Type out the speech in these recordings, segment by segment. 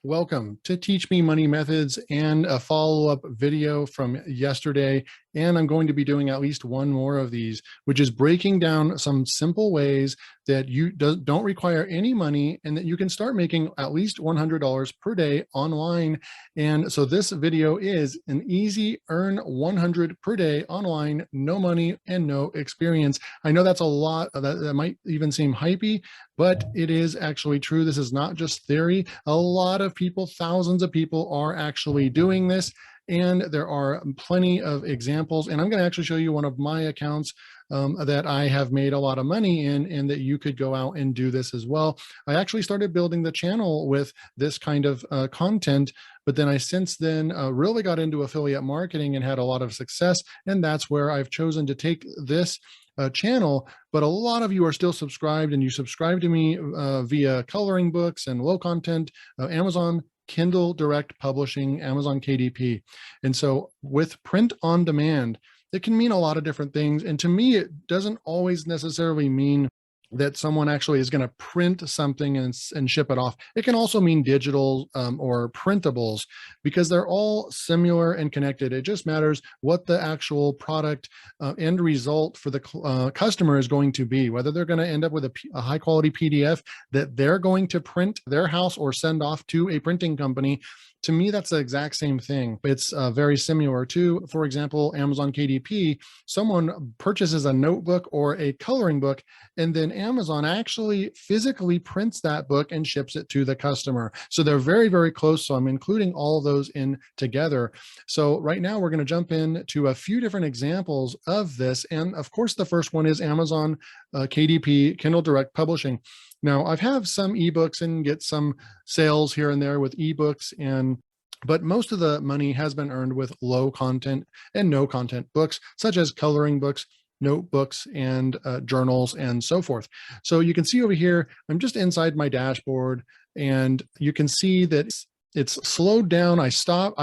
Welcome to Teach Me Money Methods and a follow-up video from yesterday. And I'm going to be doing at least one more of these, which is breaking down some simple ways that you don't require any money and that you can start making at least $100 per day online. And so this video is an easy earn 100 per day online, no money and no experience. I know that's a lot, that might even seem hypey, but it is actually true. This is not just theory. A lot of people, thousands of people are actually doing this. And there are plenty of examples. And I'm going to actually show you one of my accounts that I have made a lot of money in, and that you could go out and do this as well. I actually started building the channel with this kind of content, but then I since then really got into affiliate marketing and had a lot of success. And that's where I've chosen to take this channel. But a lot of you are still subscribed, and you subscribe to me via coloring books and low content, Amazon Kindle Direct Publishing, Amazon KDP. And so with print on demand, it can mean a lot of different things. And to me, it doesn't always necessarily mean that someone actually is going to print something and ship it off. It can also mean digital or printables, because they're all similar and connected. It just matters what the actual product end result for the customer is going to be, whether they're going to end up with a high quality PDF that they're going to print their house or send off to a printing company. To me, that's the exact same thing. It's very similar to, for example, Amazon KDP. Someone purchases a notebook or a coloring book, and then Amazon actually physically prints that book and ships it to the customer. So they're very, very close. So I'm including all of those in together. So right now we're going to jump into a few different examples of this. And of course, the first one is Amazon KDP, Kindle Direct Publishing. Now, I've had some ebooks and get some sales here and there with ebooks, but most of the money has been earned with low content and no content books, such as coloring books, notebooks, and journals, and so forth. So you can see over here, I'm just inside my dashboard, and you can see that it's slowed down. I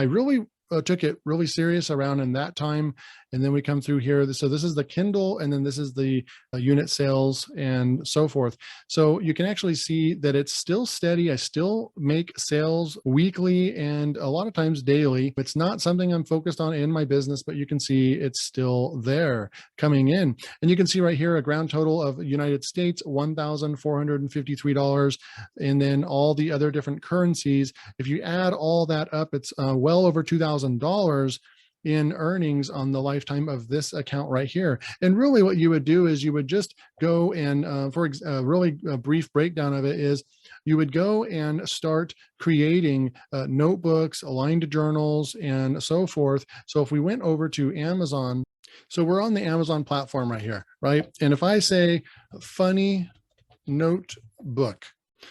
really took it really serious around in that time. And then we come through here. So this is the Kindle, and then this is the unit sales and so forth. So you can actually see that it's still steady. I still make sales weekly and a lot of times daily. It's not something I'm focused on in my business, but you can see it's still there coming in. And you can see right here a grand total of United States, $1,453. And then all the other different currencies. If you add all that up, it's well over $2,000 in earnings on the lifetime of this account right here. And really what you would do is you would just go and for a really brief breakdown of it is you would go and start creating notebooks, aligned journals, and so forth. So if we went over to Amazon, so we're on the Amazon platform right here, right? And if I say funny notebook,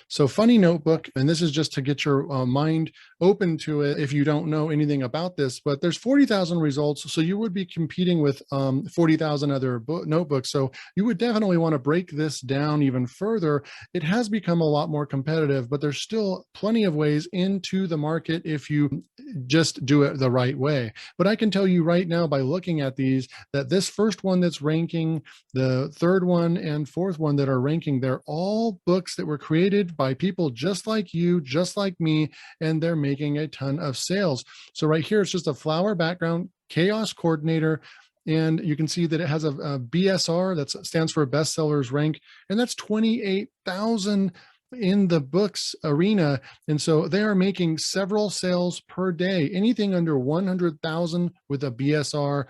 so funny notebook, and this is just to get your mind open to it if you don't know anything about this, but there's 40,000 results. So you would be competing with 40,000 other notebooks. So you would definitely want to break this down even further. It has become a lot more competitive, but there's still plenty of ways into the market if you just do it the right way. But I can tell you right now by looking at these, that this first one that's ranking, the third one and fourth one that are ranking, they're all books that were created by people just like you, just like me, and they're making a ton of sales. So right here, it's just a flower background, chaos coordinator, and you can see that it has a BSR, that stands for bestsellers rank, and that's 28,000 in the books arena. And so they are making several sales per day. Anything under 100,000 with a BSR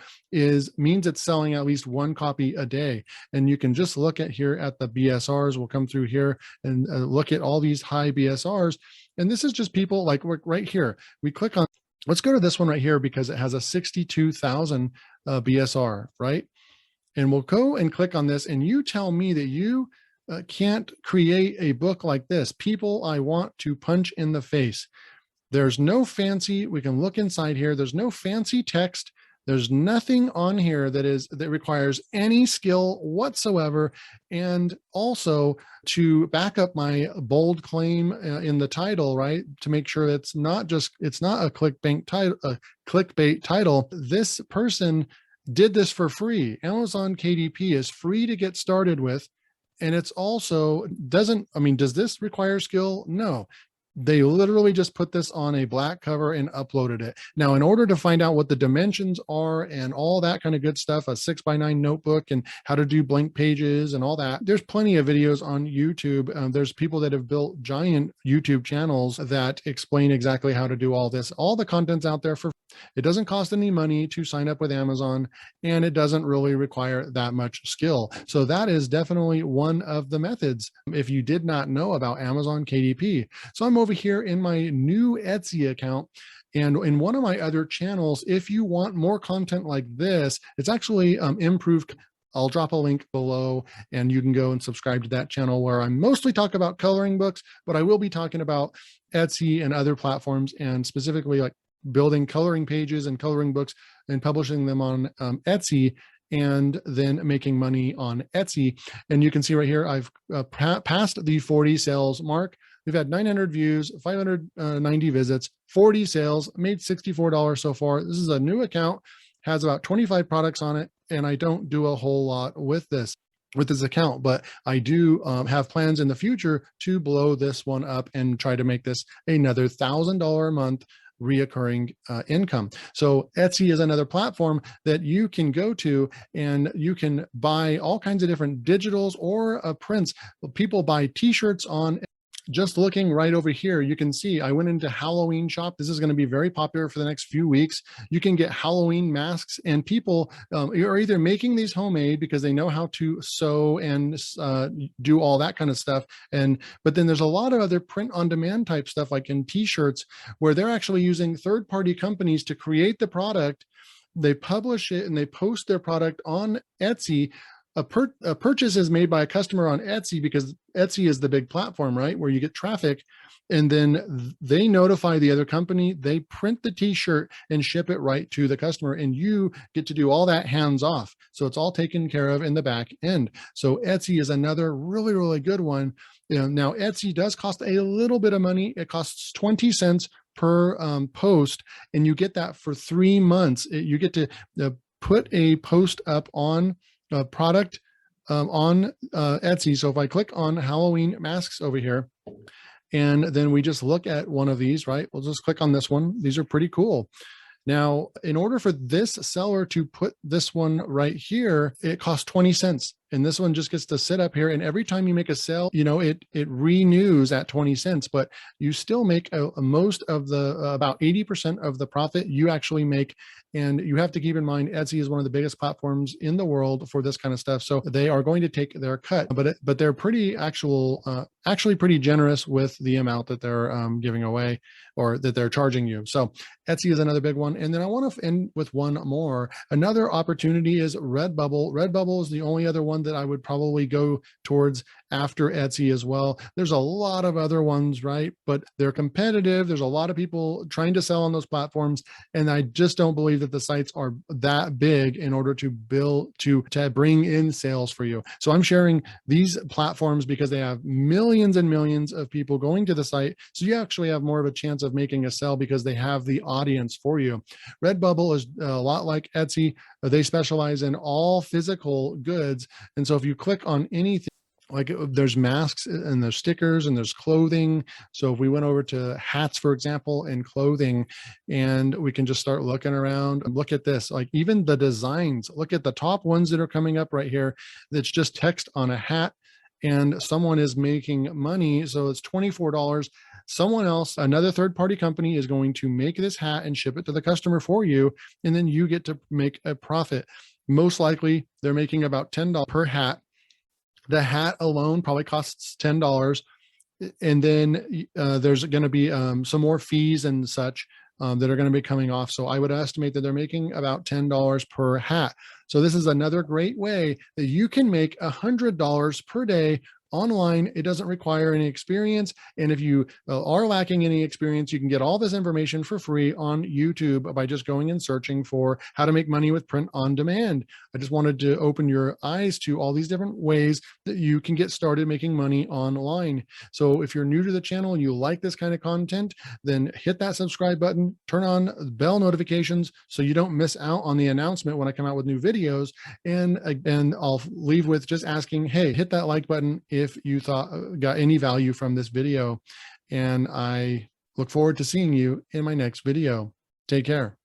means it's selling at least one copy a day. And you can just look at here at the BSRs. We'll come through here and look at all these high BSRs. And this is just people like right here. We click on, let's go to this one right here because it has a 62,000 BSR, right? And we'll go and click on this, and you tell me that you can't create a book like this. People I want to punch in the face. There's no fancy, we can look inside here. There's no fancy text. There's nothing on here that requires any skill whatsoever. And also to back up my bold claim in the title, right? To make sure it's not a clickbait title. This person did this for free. Amazon KDP is free to get started with. And it's also does this require skill? No. They literally just put this on a black cover and uploaded it. Now, in order to find out what the dimensions are and all that kind of good stuff, a 6x9 notebook and how to do blank pages and all that, there's plenty of videos on YouTube. There's people that have built giant YouTube channels that explain exactly how to do all this. All the content's out there for it doesn't cost any money to sign up with Amazon, and it doesn't really require that much skill. So that is definitely one of the methods if you did not know about Amazon KDP. So I'm over here in my new Etsy account. And in one of my other channels, if you want more content like this, it's actually improved. I'll drop a link below and you can go and subscribe to that channel where I mostly talk about coloring books, but I will be talking about Etsy and other platforms, and specifically like building coloring pages and coloring books and publishing them on Etsy, and then making money on Etsy. And you can see right here, I've passed the 40 sales mark. We've had 900 views, 590 visits, 40 sales, made $64 so far. This is a new account, has about 25 products on it, and I don't do a whole lot with this account, but I do have plans in the future to blow this one up and try to make this another $1,000 a month reoccurring income. So Etsy is another platform that you can go to, and you can buy all kinds of different digitals or prints. People buy t-shirts on. Just looking right over here, you can see I went into Halloween shop. This is going to be very popular for the next few weeks. You can get Halloween masks, and people are either making these homemade because they know how to sew and do all that kind of stuff. But then there's a lot of other print on demand type stuff, like in t-shirts, where they're actually using third-party companies to create the product. They publish it and they post their product on Etsy. A purchase is made by a customer on Etsy because Etsy is the big platform, right, where you get traffic, and then they notify the other company, they print the t-shirt and ship it right to the customer, and you get to do all that hands off. So it's all taken care of in the back end. So Etsy is another really, really good one. Now Etsy does cost a little bit of money. It costs 20 cents per post, and you get that for 3 months. You get to put a post up on a product on Etsy. So if I click on Halloween masks over here, and then we just look at one of these, right? We'll just click on this one. These are pretty cool. Now, in order for this seller to put this one right here, it costs 20 cents. And this one just gets to sit up here. And every time you make a sale, it renews at 20 cents, but you still make most of the, about 80% of the profit you actually make. And you have to keep in mind, Etsy is one of the biggest platforms in the world for this kind of stuff. So they are going to take their cut, but they're actually pretty generous with the amount that they're giving away, or that they're charging you. So Etsy is another big one. And then I want to end with one more. Another opportunity is Redbubble. Redbubble is the only other one that I would probably go towards after Etsy as well. There's a lot of other ones, right? But they're competitive. There's a lot of people trying to sell on those platforms. And I just don't believe that the sites are that big in order to bring in sales for you. So I'm sharing these platforms because they have millions and millions of people going to the site. So you actually have more of a chance of making a sale because they have the audience for you. Redbubble is a lot like Etsy. They specialize in all physical goods. And so if you click on anything, like there's masks and there's stickers and there's clothing. So if we went over to hats, for example, and clothing, and we can just start looking around, look at this, like even the designs, look at the top ones that are coming up right here. That's just text on a hat, and someone is making money. So it's $24. Someone else, another third-party company, is going to make this hat and ship it to the customer for you. And then you get to make a profit. Most likely they're making about $10 per hat. The hat alone probably costs $10. And then there's going to be some more fees and such that are going to be coming off. So I would estimate that they're making about $10 per hat. So this is another great way that you can make $100 per day online. It doesn't require any experience. And if you are lacking any experience, you can get all this information for free on YouTube by just going and searching for how to make money with print on demand. I just wanted to open your eyes to all these different ways that you can get started making money online. So if you're new to the channel and you like this kind of content, then hit that subscribe button, turn on bell notifications so you don't miss out on the announcement when I come out with new videos. And I'll leave with just asking, hey, hit that like button if you got any value from this video. and I look forward to seeing you in my next video. Take care.